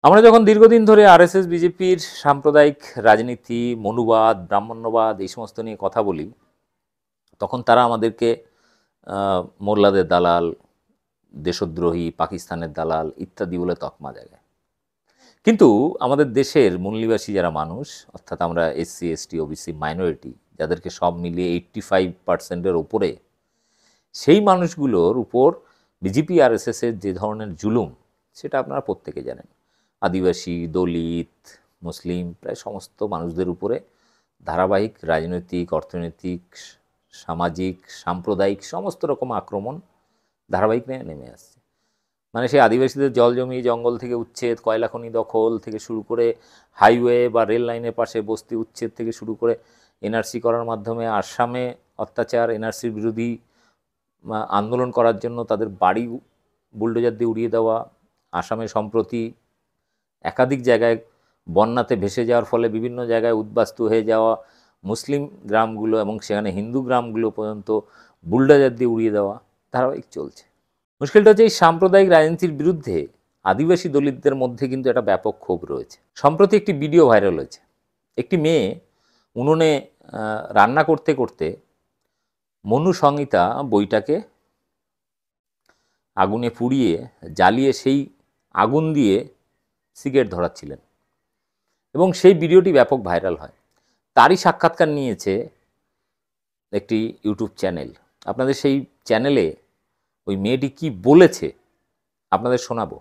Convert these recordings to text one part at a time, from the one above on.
আমরা যখন দীর্ঘদিন ধরে আরএসএস বিজেপির সাম্প্রদায়িক রাজনীতি, মনুবাদ, ব্রাহ্মণ্যবাদ এই সমস্ত নিয়ে কথা বলি, তখন তারা আমাদেরকে মোল্লাদের দালাল, দেশদ্রোহী, পাকিস্তানের দালাল ইত্যাদি বলে তকমা জায়গায়। কিন্তু আমাদের দেশের মূল নিবাসী যারা মানুষ, অর্থাৎ আমরা এসসি, এসটি, ওবিসি মাইনরিটি, যাদেরকে সব মিলিয়ে 85%-এর ওপরে, সেই মানুষগুলোর উপর বিজেপি আরএসএসের যে ধরনের জুলুম সেটা আপনারা প্রত্যেকে জানেন। আদিবাসী, দলিত, মুসলিম প্রায় সমস্ত মানুষদের উপরে ধারাবাহিক রাজনৈতিক, অর্থনৈতিক, সামাজিক, সাম্প্রদায়িক সমস্ত রকম আক্রমণ ধারাবাহিক নেমে আসছে। মানে সেই আদিবাসীদের জলজমি জঙ্গল থেকে উচ্ছেদ, কয়লা খনি দখল থেকে শুরু করে হাইওয়ে বা রেল লাইনের পাশে বস্তি উচ্ছেদ থেকে শুরু করে এনআরসি করার মাধ্যমে আসামে অত্যাচার, এনআরসির বিরোধী আন্দোলন করার জন্য তাদের বাড়ি বুলডোজার দিয়ে উড়িয়ে দেওয়া, আসামে সম্প্রতি একাধিক জায়গায় বন্যাতে ভেসে যাওয়ার ফলে বিভিন্ন জায়গায় উদ্বাস্তু হয়ে যাওয়া মুসলিম গ্রামগুলো এবং সেখানে হিন্দু গ্রামগুলো পর্যন্ত বুলডোজার দিয়ে উড়িয়ে দেওয়া ধারাবাহিক চলছে। মুশকিলটা হচ্ছে এই সাম্প্রদায়িক রাজনীতির বিরুদ্ধে আদিবাসী দলিতদের মধ্যে কিন্তু একটা ব্যাপক ক্ষোভ রয়েছে। সম্প্রতি একটি ভিডিও ভাইরাল হয়েছে। একটি মেয়ে উনুনে রান্না করতে করতে মনু সংহিতা বইটাকে আগুনে পুড়িয়ে জ্বালিয়ে সেই আগুন দিয়ে সিগারেট ধরাচ্ছিলেন এবং সেই ভিডিওটি ব্যাপক ভাইরাল হয়। তারই সাক্ষাৎকার নিয়েছে একটি ইউটিউব চ্যানেল। আপনাদের সেই চ্যানেলে ওই মেয়েটি কি বলেছে আপনাদের শোনাবো।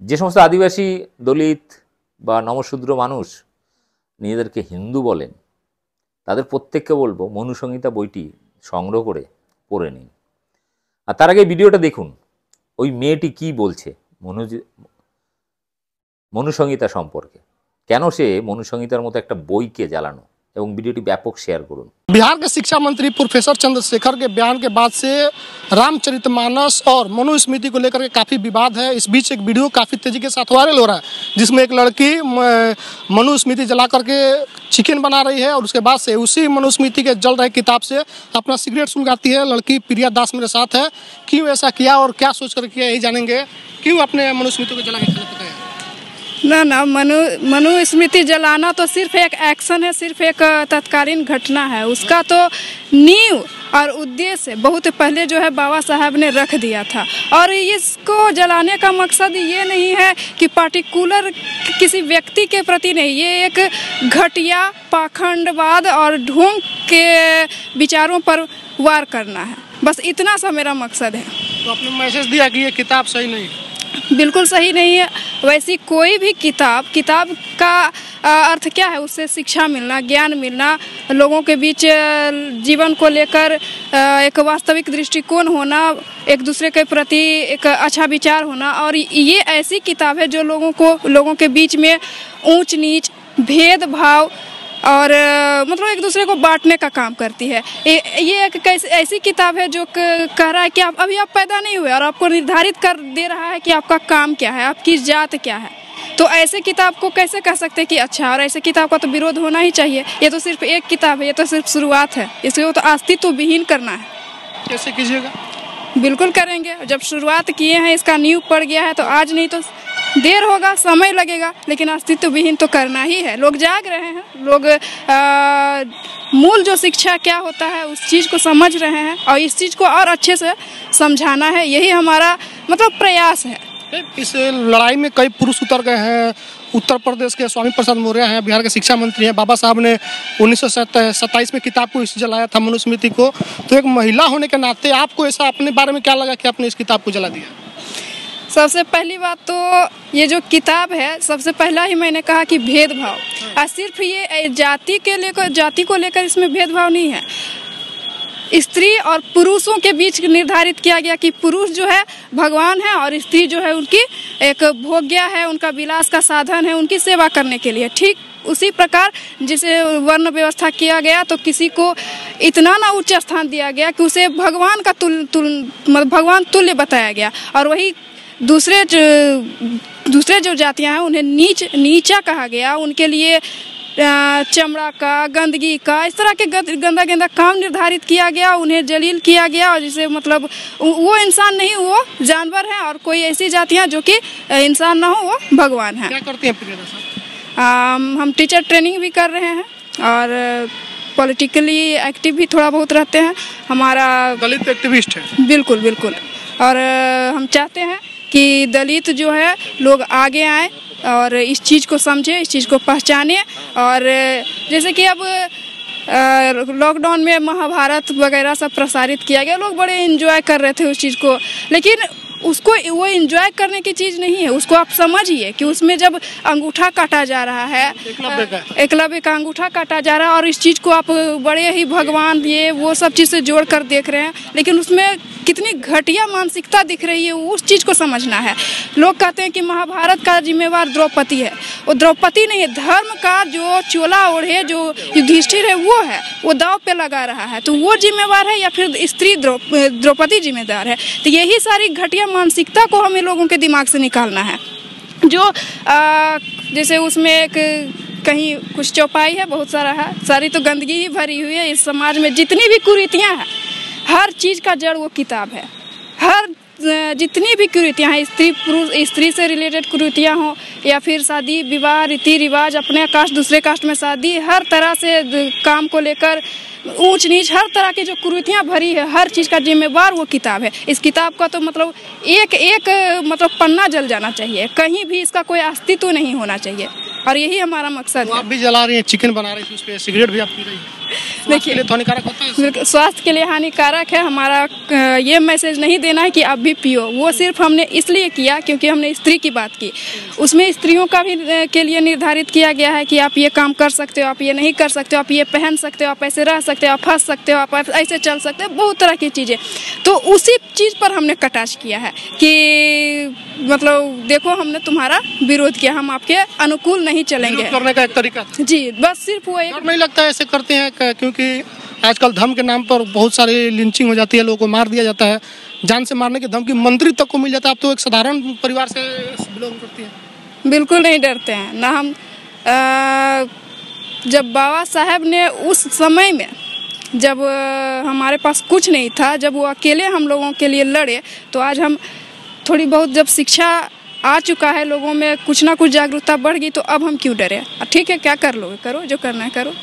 যে সমস্ত আদিবাসী, দলিত বা নমশূদ্র মানুষ নিজেদেরকে হিন্দু বলেন, তাদের প্রত্যেককে বলবো মনু সংহিতা বইটি সংগ্রহ করে পড়ে নিন। আর তার আগে ভিডিওটা দেখুন, ওই মেয়েটি কি বলছে মনুসংহিতা সম্পর্কে, কেন সে মনুসংহিতার মতো একটা বইকে জ্বালানো, এবং ভিডিওটি ব্যাপক শেয়ার করুন। बिहार के शिक्षा मंत्री प्रोफेसर चंद्रशेखर के बयान के बाद से रामचरितमानस और मनुस्मृति को लेकर के काफ़ी विवाद है। इस बीच एक वीडियो काफ़ी तेजी के साथ वायरल हो रहा है, जिसमें एक लड़की मनुस्मृति जला करके चिकन बना रही है और उसके बाद से उसी मनुस्मृति के जल रहे किताब से अपना सिगरेट सुलगाती है। लड़की प्रिया दास मेरे साथ है। क्यों ऐसा किया और क्या सोच कर किया, यही जानेंगे। क्यों अपने मनुस्मृति को जला के खाया? ना मनुस्मृति जलाना तो सिर्फ एक एक्शन है, सिर्फ एक तत्कालीन घटना है। उसका तो नींव और उद्देश्य बहुत पहले जो है बाबा साहब ने रख दिया था, और इसको जलाने का मकसद ये नहीं है कि पार्टिकुलर किसी व्यक्ति के प्रति नहीं, ये एक घटिया पाखंडवाद और ढोंग के विचारों पर वार करना है। बस इतना सा मेरा मकसद है। तो आपने मैसेज दिया कि ये किताब सही नहीं है? बिल्कुल सही नहीं है। वैसी कोई भी किताब का अर्थ क्या है? उससे शिक्षा मिलना, ज्ञान मिलना, लोगों के बीच जीवन को लेकर एक वास्तविक दृष्टिकोण होना, एक दूसरे के प्रति एक अच्छा विचार होना। और ये ऐसी किताब है जो लोगों के बीच में ऊंच नीच, भेदभाव और मतलब एक दूसरे को बांटने का काम करती है। ये एक ऐसी किताब है जो कह रहा है कि आप पैदा नहीं हुए और आपको निर्धारित कर दे रहा है कि आपका काम क्या है, आपकी जात क्या है। तो ऐसे किताब को कैसे कह सकते हैं कि अच्छा? और ऐसे किताब का तो विरोध होना ही चाहिए। ये तो सिर्फ एक किताब है, ये तो सिर्फ शुरुआत है, इसको तो अस्तित्व विहीन करना है। कैसे कीजिएगा? बिल्कुल करेंगे। जब शुरुआत किए हैं, इसका नींव पड़ गया है, तो आज नहीं तो देर होगा, समय लगेगा, लेकिन अस्तित्व विहीन तो करना ही है। लोग जाग रहे हैं, लोग मूल जो शिक्षा क्या होता है उस चीज़ को समझ रहे हैं, और इस चीज़ को और अच्छे से समझाना है, यही हमारा मतलब प्रयास है। इस लड़ाई में कई पुरुष उतर गए हैं। उत्तर प्रदेश के स्वामी प्रसाद मौर्य हैं, बिहार के शिक्षा मंत्री हैं। बाबा साहब ने 1927 में किताब को जलाया था, मनुस्मृति को। तो एक महिला होने के नाते आपको ऐसा अपने बारे में क्या लगा कि आपने इस किताब को जला दिया? सबसे पहली बात तो ये जो किताब है, सबसे पहला ही मैंने कहा कि भेदभाव, और सिर्फ ये जाति को लेकर इसमें भेदभाव नहीं है। स्त्री और पुरुषों के बीच निर्धारित किया गया कि पुरुष जो है भगवान है और स्त्री जो है उनकी एक भोग्या है, उनका विलास का साधन है, उनकी सेवा करने के लिए। ठीक उसी प्रकार जिसे वर्ण व्यवस्था किया गया, तो किसी को इतना ना उच्च स्थान दिया गया कि उसे भगवान का भगवान तुल्य बताया गया, और वही दूसरे जो जातियां हैं उन्हें नीचा कहा गया। उनके लिए चमड़ा का, गंदगी का, इस तरह के गंदा गंदा काम निर्धारित किया गया, उन्हें जलील किया गया। और जिसे मतलब वो इंसान नहीं, वो जानवर है, और कोई ऐसी जातियाँ जो कि इंसान ना हो वो भगवान है। क्या करते हैं प्रियंका साहब? हम टीचर ट्रेनिंग भी कर रहे हैं और पॉलिटिकली एक्टिव भी थोड़ा बहुत रहते हैं। हमारा दलित एक्टिविस्ट है। बिल्कुल बिल्कुल। और हम चाहते हैं कि दलित जो है लोग आगे आए और इस चीज़ को समझे, इस चीज़ को पहचाने। और जैसे कि अब लॉकडाउन में महाभारत वगैरह सब प्रसारित किया गया, लोग बड़े एंजॉय कर रहे थे उस चीज़ को, लेकिन उसको वो एंजॉय करने की चीज़ नहीं है। उसको आप समझिए कि उसमें जब अंगूठा काटा जा रहा है, एकलव्य का अंगूठा काटा जा रहा है, और इस चीज़ को आप बड़े ही भगवान ये वो सब चीज़ से जोड़ कर देख रहे हैं, लेकिन उसमें कितनी घटिया मानसिकता दिख रही है, उस चीज़ को समझना है। लोग कहते हैं कि महाभारत का जिम्मेवार द्रौपदी है, वो द्रौपदी नहीं है। धर्म का जो चोला ओढ़े जो युधिष्ठिर है वो है, वो दाव पे लगा रहा है, तो वो जिम्मेवार है या फिर स्त्री द्रौपदी जिम्मेदार है? तो यही सारी घटिया मानसिकता को हमें लोगों के दिमाग से निकालना है। जो जैसे उसमें एक कहीं कुछ चौपाई है, बहुत सारा है, सारी तो गंदगी ही भरी हुई है। इस समाज में जितनी भी कुरीतियाँ हैं, हर चीज़ का जड़ वो किताब है। हर जितनी भी कुरीतियाँ हैं, स्त्री पुरुष, स्त्री से रिलेटेड कुरीतियाँ हों या फिर शादी विवाह रीति रिवाज, अपने कास्ट दूसरे कास्ट में शादी, हर तरह से काम को लेकर ऊंच नीच, हर तरह की जो कुरीतियाँ भरी है, हर चीज़ का जिम्मेवार वो किताब है। इस किताब का तो मतलब एक एक मतलब पन्ना जल जाना चाहिए, कहीं भी इसका कोई अस्तित्व नहीं होना चाहिए, और यही हमारा मकसद है। आप भी जला रही हैं, चिकन बना रही थी, उस पर सिगरेट भी आप पी रही हैं, देखिए तो हानिकारक होता है। स्वास्थ्य के लिए हानिकारक है। हमारा ये मैसेज नहीं देना है कि आप भी पियो, वो सिर्फ हमने इसलिए किया क्योंकि हमने स्त्री की बात की। उसमें स्त्रियों का भी के लिए निर्धारित किया गया है कि आप ये काम कर सकते हो, आप ये नहीं कर सकते हो, आप ये पहन सकते हो, आप ऐसे रह सकते हो, आप हंस सकते हो, आप ऐसे चल सकते हो, बहुत तरह की चीज़ें। तो उसी चीज़ पर हमने कटाक्ष किया है कि मतलब देखो हमने तुम्हारा विरोध किया, हम आपके अनुकूल नहीं चलेंगे। करने का एक तरीका जी, बस सिर्फ वो एक नहीं लगता है ऐसे करते हैं, क्योंकि आजकल धर्म के नाम पर बहुत सारी लिंचिंग हो जाती है, लोगों को मार दिया जाता है, जान से मारने की धमकी मंत्री तक को मिल जाता है। आप तो एक साधारण परिवार से बिलोंग करती हैं। बिल्कुल नहीं डरते हैं ना हम। जब बाबा साहब ने उस समय में, जब हमारे पास कुछ नहीं था, जब वो अकेले हम लोगों के लिए लड़े, तो आज हम थोड़ी बहुत जब शिक्षा आ चुका है, लोगों में कुछ ना कुछ जागरूकता बढ़ गई, तो अब हम क्यों डरे? ठीक है, क्या कर लोगे, करो, जो करना है करो।